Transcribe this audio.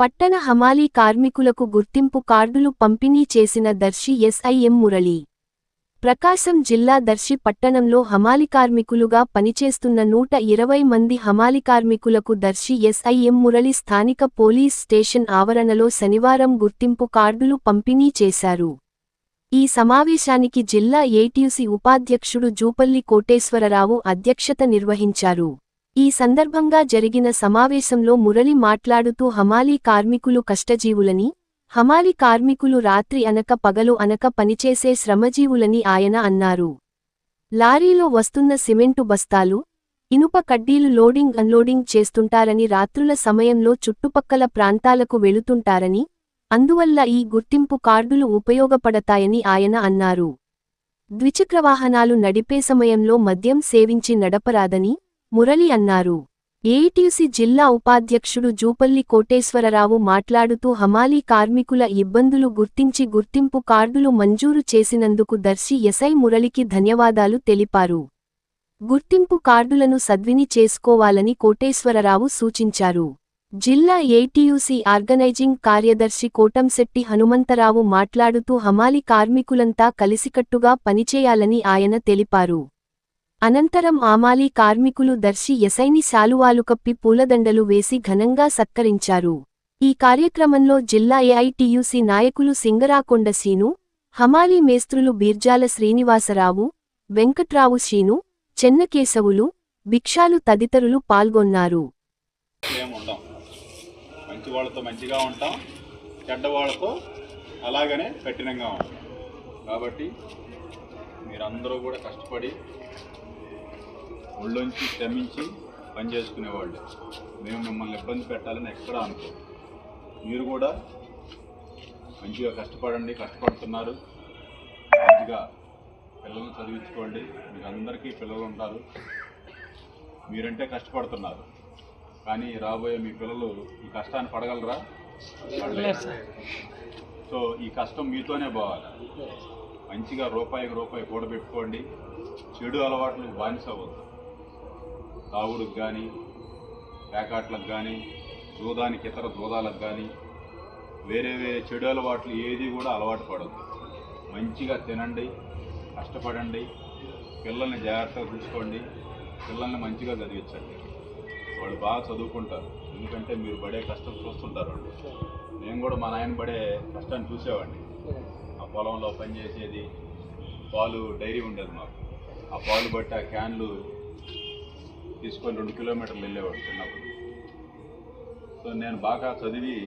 పట్టణ హమాలీ కార్మికులకు గుర్తింపు కార్డులు పంపిణీ చేసిన దర్శి ఎస్ఐఎం మురళి. ప్రకాశం జిల్లా దర్శి పట్టణంలో హమాలీ కార్మికులుగా పనిచేస్తున్న 120 మంది హమాలీ కార్మికులకు దర్శి ఎస్ఐఎం మురళి స్థానిక పోలీస్ స్టేషన్ ఆవరణలో శనివారం గుర్తింపు కార్డులు పంపిణీ చేశారు. ఈ సమావేశానికి జిల్లా ఏటీయూసీ ఉపాధ్యక్షుడు జూపల్లి కోటేశ్వరరావు అధ్యక్షత నిర్వహించారు. ఈ సందర్భంగా జరిగిన సమావేశంలో మురళి మాట్లాడుతూ హమాలీ కార్మికులు కష్టజీవులని, హమాలీ కార్మికులు రాత్రి అనక పగలు అనక పనిచేసే శ్రమజీవులని ఆయన అన్నారు. లారీలో వస్తున్న సిమెంటు బస్తాలు, ఇనుప కడ్డీలు లోడింగ్ అన్లోడింగ్ చేస్తుంటారని, రాత్రుల సమయంలో చుట్టుపక్కల ప్రాంతాలకు వెళుతుంటారని, అందువల్ల ఈ గుర్తింపు కార్డులు ఉపయోగపడతాయని ఆయన అన్నారు. ద్విచక్రవాహనాలు నడిపే సమయంలో మద్యం సేవించి నడపరాదని మురళి అన్నారు. ఏఐటీయూసీ జిల్లా ఉపాధ్యక్షుడు జూపల్లి కోటేశ్వరరావు మాట్లాడుతూ హమాలీ కార్మికుల ఇబ్బందులు గుర్తించి గుర్తింపు కార్డులు మంజూరు చేసినందుకు దర్శి ఎస్ఐ మురళికి ధన్యవాదాలు తెలిపారు. గుర్తింపు కార్డులను సద్విని చేసుకోవాలని కోటేశ్వరరావు సూచించారు. జిల్లా ఏఐటీయూసీ ఆర్గనైజింగ్ కార్యదర్శి కోటంశెట్టి హనుమంతరావు మాట్లాడుతూ హమాలీ కార్మికులంతా కలిసికట్టుగా పనిచేయాలని ఆయన తెలిపారు. అనంతరం హమాలీ కార్మికులు దర్శి ఎస్ఐని శాలువాలు కప్పి పూలదండలు వేసి ఘనంగా సత్కరించారు. ఈ కార్యక్రమంలో జిల్లా ఏఐటీయూసీ నాయకులు సింగరాకొండ శీను, హమాలీ మేస్త్రులు బీర్జాల శ్రీనివాసరావు, వెంకట్రావు శీను, చెన్నకేశవులు, భిక్షాలు తదితరులు పాల్గొన్నారు. మంచి వాళ్ళతో మంచిగా ఉంటాం, చెడ్డవాళ్ళతో అలాగనే కఠినంగా ఉంటాం. కాబట్టి మీరందరూ కూడా కష్టపడి ఒళ్ళొంచి శ్రమించి పనిచేసుకునేవాళ్ళు. మేము మిమ్మల్ని ఇబ్బంది పెట్టాలని ఎక్కడా అనుకో. మీరు కూడా మంచిగా కష్టపడండి, కష్టపడుతున్నారు. మంచిగా పిల్లలను చదివించుకోండి. మీకు అందరికీ పిల్లలు ఉంటారు. మీరంటే కష్టపడుతున్నారు, కానీ రాబోయే మీ పిల్లలు ఈ కష్టాన్ని పడగలరా? సో ఈ కష్టం మీతోనే పోవాలి. మంచిగా రూపాయికి రూపాయి కూడబెట్టుకోండి. చెడు అలవాట్లకు బానిస అవ్వద్దు. తాగుడుకు కానీ, ప్యాకాట్లకు కానీ, జూదానికి ఇతర జూదాలకు కానీ, వేరే వేరే చెడు అలవాట్లు ఏది కూడా అలవాటు పడద్దు. మంచిగా తినండి, కష్టపడండి, పిల్లల్ని జాగ్రత్తగా చూసుకోండి, పిల్లల్ని మంచిగా చదివించండి. వాళ్ళు బాగా చదువుకుంటారు. ఎందుకంటే మీరు పడే కష్టం చూస్తుంటారు. నేను కూడా మా నాయన పడే కష్టాన్ని చూసేవాడిని. ఆ పొలంలో పనిచేసేది, పాలు డైరీ ఉండేది మాకు. ఆ పాలు బట్టి ఆ క్యాన్లు తీసుకొని 2 కిలోమీటర్లు వెళ్ళేవాడు చిన్నప్పుడు. సో నేను బాగా చదివి